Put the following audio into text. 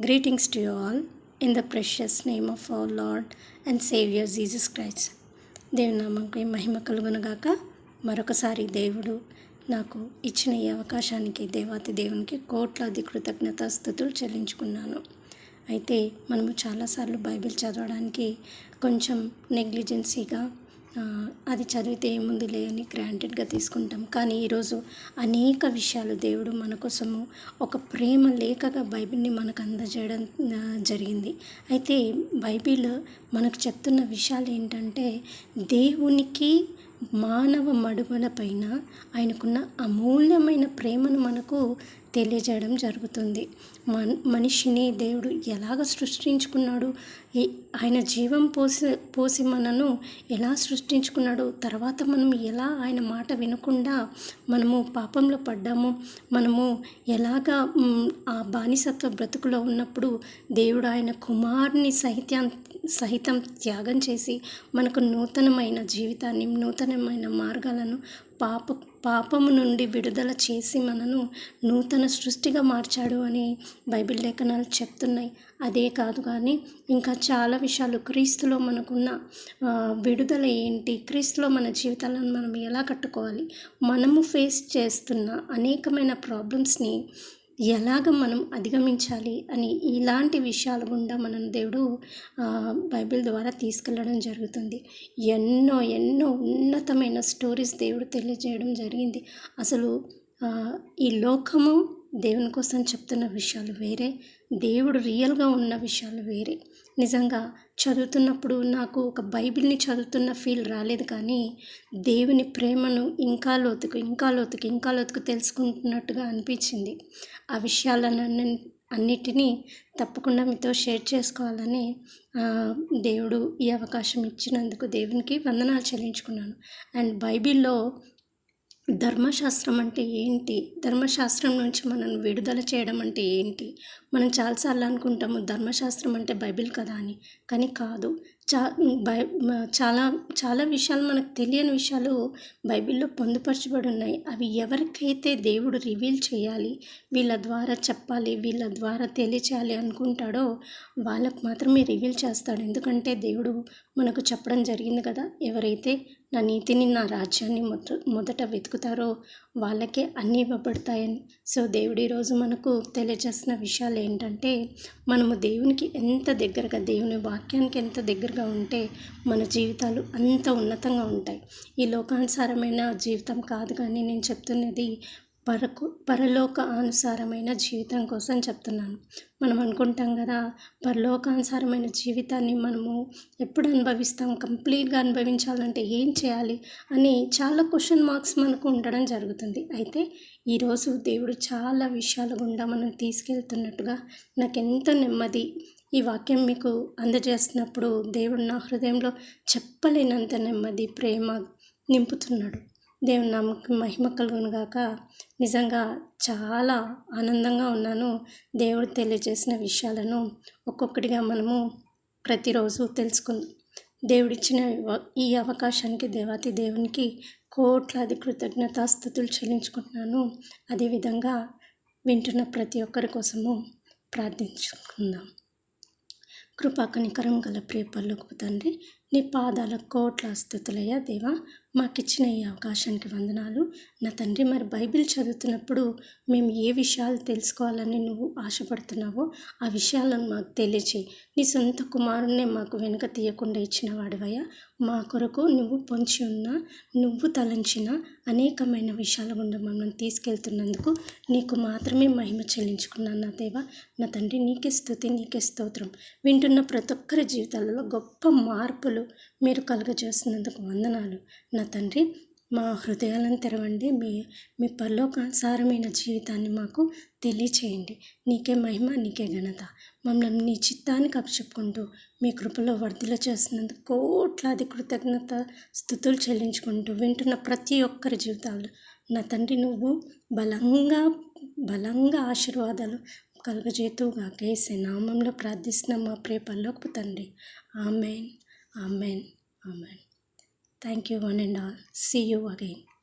Greetings to you all in the precious name of our Lord and Savior Jesus Christ. దేవుని నామముకి మహిమ కలుగునుగాక. మరొకసారి దేవుడు నాకు ఇచ్చిన ఈ అవకాశానికి దేవాతి దేవునికి కోట్లాది కృతజ్ఞతాస్తుతులు చెల్లించుకున్నాను. అయితే మనము చాలాసార్లు బైబిల్ చదవడానికి కొంచెం నెగ్లిజెన్సీగా అది చదివితే ఏముందిలే అని గ్రాంటెడ్గా తీసుకుంటాం. కానీ ఈరోజు అనేక విషయాలు దేవుడు మన కోసము ఒక ప్రేమ లేఖగా బైబిల్ని మనకు అందజేయడం జరిగింది. అయితే బైబిల్ మనకు చెప్తున్న విషయాలు ఏంటంటే, దేవునికి మానవ మడుగుల పైన ఆయనకున్న అమూల్యమైన ప్రేమను మనకు తెలియజేయడం జరుగుతుంది. మనిషిని దేవుడు ఎలాగ సృష్టించుకున్నాడు, ఆయన జీవం పోసి మనను ఎలా సృష్టించుకున్నాడు, తర్వాత మనం ఎలా ఆయన మాట వినకుండా మనము పాపంలో పడ్డాము, మనము ఎలాగా ఆ బానిసత్వ బ్రతుకులో ఉన్నప్పుడు దేవుడు ఆయన కుమారుని సహితం త్యాగం చేసి మనకు నూతనమైన జీవితాన్ని, నూతనమైన మార్గాలను, పాపము నుండి విడుదల చేసి మనను నూతన సృష్టిగా మార్చాడు అని బైబిల్ లేఖనాలు చెప్తున్నాయి. అదే కాదు కానీ ఇంకా చాలా విషయాలు, క్రీస్తులో మనకున్న విడుదల ఏంటి, క్రీస్తులో మన జీవితాలను మనం ఎలా కట్టుకోవాలి, మనము ఫేస్ చేస్తున్న అనేకమైన ప్రాబ్లమ్స్ని ఎలాగ మనం అధిగమించాలి అని ఇలాంటి విషయాల గుండా మనం దేవుడు బైబిల్ ద్వారా తీసుకెళ్ళడం జరుగుతుంది. ఎన్నో ఉన్నతమైన స్టోరీస్ దేవుడు తెలియజేయడం జరిగింది. అసలు ఈ లోకము దేవుని కోసం చెప్తున్న విషయాలు వేరే, దేవుడు రియల్గా ఉన్న విషయాలు వేరే. నిజంగా చదువుతున్నప్పుడు నాకు ఒక బైబిల్ని చదువుతున్న ఫీల్ రాలేదు, కానీ దేవుని ప్రేమను ఇంకా లోతుకు తెలుసుకుంటున్నట్టుగా అనిపించింది. ఆ అన్నిటినీ తప్పకుండా మీతో షేర్ చేసుకోవాలని దేవుడు ఈ అవకాశం ఇచ్చినందుకు దేవునికి వందనాలు చెల్లించుకున్నాను. అండ్ బైబిల్లో ధర్మశాస్త్రం అంటే ఏంటి, ధర్మశాస్త్రం నుంచి మనం విడుదల చేయడం అంటే ఏంటి, మనం చాలాసార్లు అనుకుంటాము ధర్మశాస్త్రం అంటే బైబిల్ కదా అని, కానీ కాదు. చాలా విషయాలు, మనకు తెలియని విషయాలు బైబిల్లో పొందుపరచబడి ఉన్నాయి. అవి ఎవరికైతే దేవుడు రివీల్ చేయాలి, వీళ్ళ ద్వారా చెప్పాలి, వీళ్ళ ద్వారా తెలియచేయాలి అనుకుంటాడో వాళ్ళకు మాత్రమే రివీల్ చేస్తాడు. ఎందుకంటే దేవుడు మనకు చెప్పడం జరిగింది కదా, ఎవరైతే నా నీతిని, నా రాజ్యాన్ని మొదట వెతుకుతారో వాళ్ళకే అన్నీ ఇవ్వబడతాయని. సో దేవుడు ఈరోజు మనకు తెలియజేసిన విషయాలు ఏంటంటే, మనము దేవునికి ఎంత దగ్గరగా, దేవుని వాక్యానికి ఎంత దగ్గరగా ఉంటే మన జీవితాలు అంత ఉన్నతంగా ఉంటాయి. ఈ లోకానుసారమైన జీవితం కాదు, కానీ నేను చెప్తున్నది పరలోకానుసారమైన జీవితం కోసం చెప్తున్నాను. మనం అనుకుంటాం కదా, పరలోకానుసారమైన జీవితాన్ని మనము ఎప్పుడు అనుభవిస్తాం, కంప్లీట్గా అనుభవించాలంటే ఏం చేయాలి అని చాలా క్వశ్చన్ మార్క్స్ మనకు ఉండడం జరుగుతుంది. అయితే ఈరోజు దేవుడు చాలా విషయాల గుండా మనం తీసుకెళ్తున్నట్టుగా నాకు ఎంత నెమ్మది. ఈ వాక్యం మీకు అందజేస్తున్నప్పుడు దేవుడు నా హృదయంలో చెప్పలేనంత నెమ్మది, ప్రేమ నింపుతున్నాడు. దేవుని నామముకి మహిమ కలుగునుగాక. నిజంగా చాలా ఆనందంగా ఉన్నాను. దేవుడు తెలియజేసిన విషయాలను ఒక్కొక్కటిగా మనము ప్రతిరోజు తెలుసుకుందాం. దేవుడిచ్చిన ఈ అవకాశానికి దేవాతి దేవునికి కోట్లాది కృతజ్ఞతాస్తుతులు చెల్లించుకుంటున్నాను. అదేవిధంగా వింటున్న ప్రతి ఒక్కరి కోసము ప్రార్థించుకుందాం. కృపా కనికరం గల ప్రియ పరలోకపు తండ్రి, నీ పాదాల కోట్ల స్తుతులయ్యా దేవా. మాకిచ్చిన ఈ అవకాశానికి వందనాలు నా తండ్రి. మరి బైబిల్ చదువుతున్నప్పుడు మేము ఏ విషయాలు తెలుసుకోవాలని నువ్వు ఆశపడుతున్నావో ఆ విషయాలను మాకు తెలియచేయి. నీ సొంత కుమారుణ్ణే మాకు వెనుక తీయకుండా ఇచ్చిన వాడివయ్యా. మా కొరకు నువ్వు పొంచి ఉన్న, నువ్వు తలంచిన అనేకమైన విషయాల గుండా మమ్మల్ని తీసుకెళ్తున్నందుకు నీకు మాత్రమే మహిమ చెల్లించుకున్నాను నా దేవా. నా తండ్రి, నీకే స్తుతి, నీకే స్తోత్రం. వింటున్న ప్రతి ఒక్కరి జీవితాలలో గొప్ప మార్పులు మీరు కలుగజేస్తున్నందుకు వందనాలు నా తండ్రి. మా హృదయాలను తెరవండి. మీ పరలోకానుసారమైన జీవితాన్ని మాకు తెలియచేయండి. నీకే మహిమ, నీకే ఘనత. మమ్మల్ని నీ చిత్తానికి అప్పచెప్పుకుంటూ మీ కృపలో వర్ధిల్ల చేస్తున్నందుకు కోట్లాది కృతజ్ఞత స్తుతులు చెల్లించుకుంటూ వింటున్న ప్రతి ఒక్కరి జీవితాలు నా తండ్రి నువ్వు బలంగా ఆశీర్వాదాలు కలుగజేతుగా యేసు నామములో ప్రార్థిస్తున్న మా ప్రియ పరలోకపు తండ్రి. Amen. Amen. Thank you one and all. See you again.